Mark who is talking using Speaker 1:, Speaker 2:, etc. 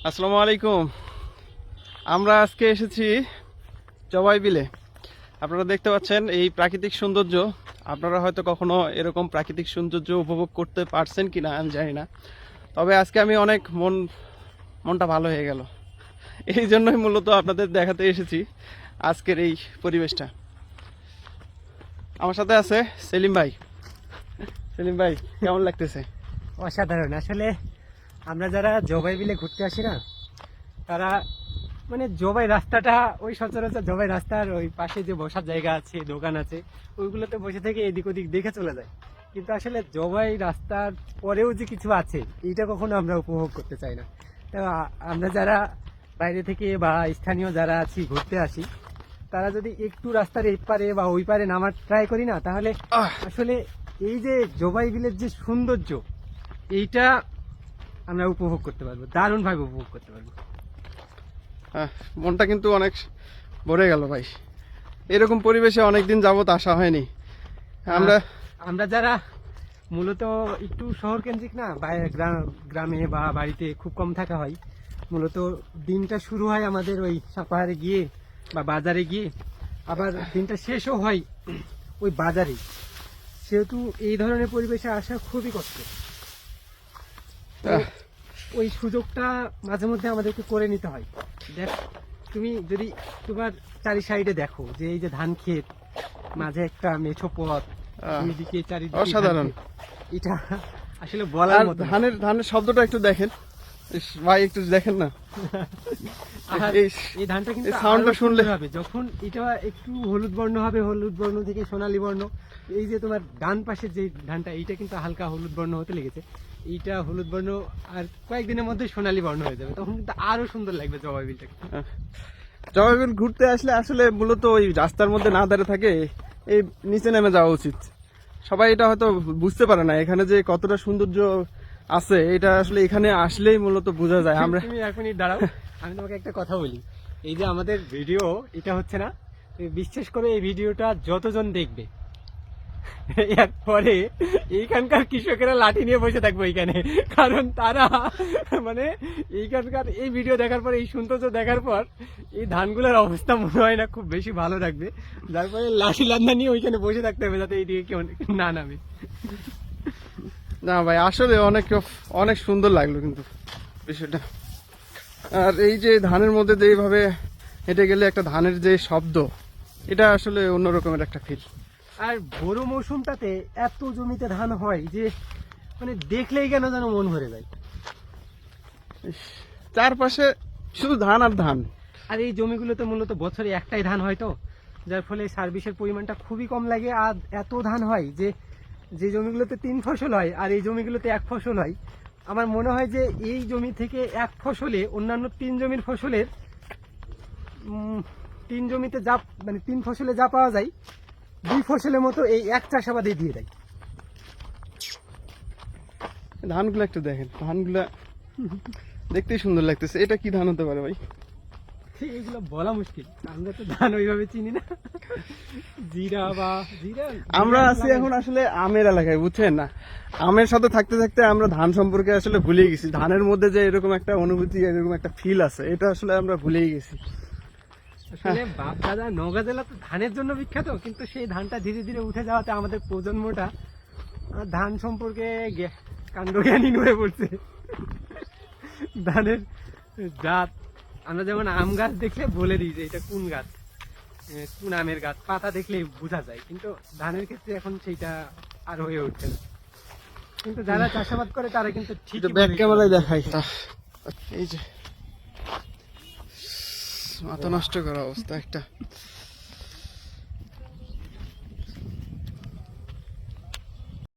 Speaker 1: আসসালামু আলাইকুম। আমরা আজকে এসেছি জবাই বিলে। আপনারা দেখতে পাচ্ছেন এই প্রাকৃতিক সৌন্দর্য। আপনারা হয়তো কখনো এরকম প্রাকৃতিক সৌন্দর্য উপভোগ করতে পারছেন কিনা আমি জানি না, তবে আজকে আমি অনেক মনটা ভালো হয়ে গেল। এই জন্যই মূলত আপনাদের দেখাতে এসেছি আজকের এই পরিবেশটা। আমার সাথে আছে সেলিম ভাই। সেলিম ভাই, কেমন লাগতেছে?
Speaker 2: অসাধারণ। আসলে আমরা যারা জবাই বিলে ঘুরতে আসি না, তারা মানে জবাই রাস্তাটা, ওই সচরাচর জবাই রাস্তার ওই পাশে যে বসার জায়গা আছে, দোকান আছে, ওইগুলোতে বসে থেকে এদিক ওদিক দেখে চলে যায়। কিন্তু আসলে জবাই রাস্তার পরেও যে কিছু আছে, এইটা কখনো আমরা উপভোগ করতে চাই না। তো আমরা যারা বাইরে থেকে বা স্থানীয় যারা আছি, ঘুরতে আসি, তারা যদি একটু রাস্তার এই পারে বা ওই পারে নামার ট্রাই করি না, তাহলে আসলে এই যে জবাই বিলের যে সৌন্দর্য, এইটা আমরা উপভোগ করতে পারবো, দারুণভাবে উপভোগ করতে পারবো।
Speaker 1: মনটা কিন্তু অনেক ভরে গেল ভাই। এরকম পরিবেশে অনেকদিন যাবত আসা হয়নি।
Speaker 2: আমরা যারা মূলত একটু শহর কেন্দ্রিক না, গ্রামে বা বাড়িতে খুব কম থাকা হয়, মূলত দিনটা শুরু হয় আমাদের ওই সাপাহারে গিয়ে বা বাজারে গিয়ে, আবার দিনটা শেষও হয় ওই বাজারে। সেহেতু এই ধরনের পরিবেশে আসা খুবই কষ্ট। ওই সুযোগটা মাঝে মধ্যে আমাদেরকে করে নিতে হয়। দেখ, তুমি যদি তোমার চারি সাইডে দেখো যে এই যে ধান ক্ষেত, মাঝে একটা মেছো পথ, দুইদিকে চারিদিকে
Speaker 1: অসাধারণ।
Speaker 2: এটা আসলে বলার মতো না।
Speaker 1: ধানের শব্দটা একটু দেখেন ভাই, একটু দেখেন না।
Speaker 2: এই ধানটা কিন্তু
Speaker 1: সাউন্ডটা শুনলে
Speaker 2: হবে যখন এটা একটু হলুদ বর্ণ হবে, হলুদ বর্ণ থেকে সোনালী বর্ণ। এই যে তোমার ডান পাশের যে ধানটা, এইটা কিন্তু হালকা হলুদ বর্ণ হতে লেগেছে। এইটা হলুদ বর্ণ আর কয়েকদিনের মধ্যে সোনালী বর্ণ হয়ে যাবে, তখন কিন্তু আরো সুন্দর লাগবে জবাই বিলটাকে।
Speaker 1: জবাই বিল ঘুরতে আসলে আসলে মূলত ওই রাস্তার মধ্যে না দাঁড়িয়ে থাকে, এই নিচে নেমে যাওয়া উচিত। সবাই এটা হয়তো বুঝতে পারে না এখানে যে কতটা সৌন্দর্য আছে, এটা আসলে এখানে আসলেই মূলত বোঝা যায়। আমরা
Speaker 2: তুমি এক মিনিট দাঁড়াও, আমি তোমাকে একটা কথা বলি। এই যে আমাদের ভিডিও এটা হচ্ছে না, বিশ্বাস করে এই ভিডিওটা যতজন দেখবে, এরপরে এইখানকার কৃষকেরা লাঠি নিয়ে বসে থাকবে এইখানে, কারণ তারা মানে এইখানকার এই ভিডিও দেখার পর, এই সৌন্দর্য দেখার পর, এই ধানগুলোর অবস্থা মনে হয় না খুব বেশি ভালো থাকবে। যার ফলে লাঠি লান্দা নিয়ে ওইখানে বসে থাকতে হবে, যাতে এইদিকে কেউ না নামে।
Speaker 1: না ভাই, আসলে অনেক সুন্দর লাগলো কিন্তু বিষয়টা। আর এই যে ধানের মধ্যে যে এইভাবে হেঁটে গেলে একটা ধানের যে শব্দ, এটা আসলে অন্যরকমের একটা ফিল।
Speaker 2: আর বড় মৌসুমটাতে এত জমিতে ধান হয় যে মানে দেখলেই কেন যেন মন ভরে যায়।
Speaker 1: চারপাশে শুধু ধান আর ধান।
Speaker 2: আর এই জমিগুলোতে মূলত বছরে একটাই ধান হয়, তো যার ফলে সার্ভিসের পরিমাণটা খুবই কম লাগে। আর এত ধান হয় যে যে জমিগুলোতে 3 ফসল হয় আর এই জমিগুলোতে 1 ফসল হয়। আমার মনে হয় যে এই জমি থেকে 1 ফসলে অন্যান্য 3 জমির ফসলের 3 জমিতে যা মানে 3 ফসলে যা পাওয়া যায়, 2 ফসলের মতো এই এক চাষাবাদে দিয়ে দেয়।
Speaker 1: ধানগুলো একটু দেখেন, ধানগুলা দেখতেই সুন্দর লাগতেছে। এটা কি ধান হতে পারে ভাই?
Speaker 2: এইগুলো বলা মুশকিল, আমরা তো ধান ওইভাবে চিনি না। জিরা বা জিরা।
Speaker 1: আমরা আছি এখন আসলে আমের এলাকায়, বুঝছেন না? আমের সাথে থাকতে থাকতে আমরা ধান সম্পর্কে আসলে ভুলেই গেছি। ধানের মধ্যে যে এরকম একটা অনুভূতি, এরকম একটা ফিল আছে, এটা আসলে আমরা ভুলেই গেছি।
Speaker 2: আসলে বাপ দাদা নওগাঁ জেলা তো ধানের জন্য বিখ্যাত, কিন্তু সেই ধানটা ধীরে ধীরে উঠে যাওয়াতে আমাদের প্রজন্মটা ধান সম্পর্কে কাণ্ডজ্ঞানহীন হয়ে পড়ছে। ধানের জাত আমরা যেমন আম গাছ দেখলে বলে দিই যে এটা কোন গাছ, কোন আমের গাছ, পাতা দেখলে বোঝা যায়, কিন্তু ধানের ক্ষেত্রে এখন সেইটা আর হয়ে উঠছে না। কিন্তু যারা চাষাবাদ করে তারা কিন্তু ঠিক
Speaker 1: ব্যাক ক্যামেরায় দেখাই। এই যে মাথা নষ্ট করা অবস্থা একটা।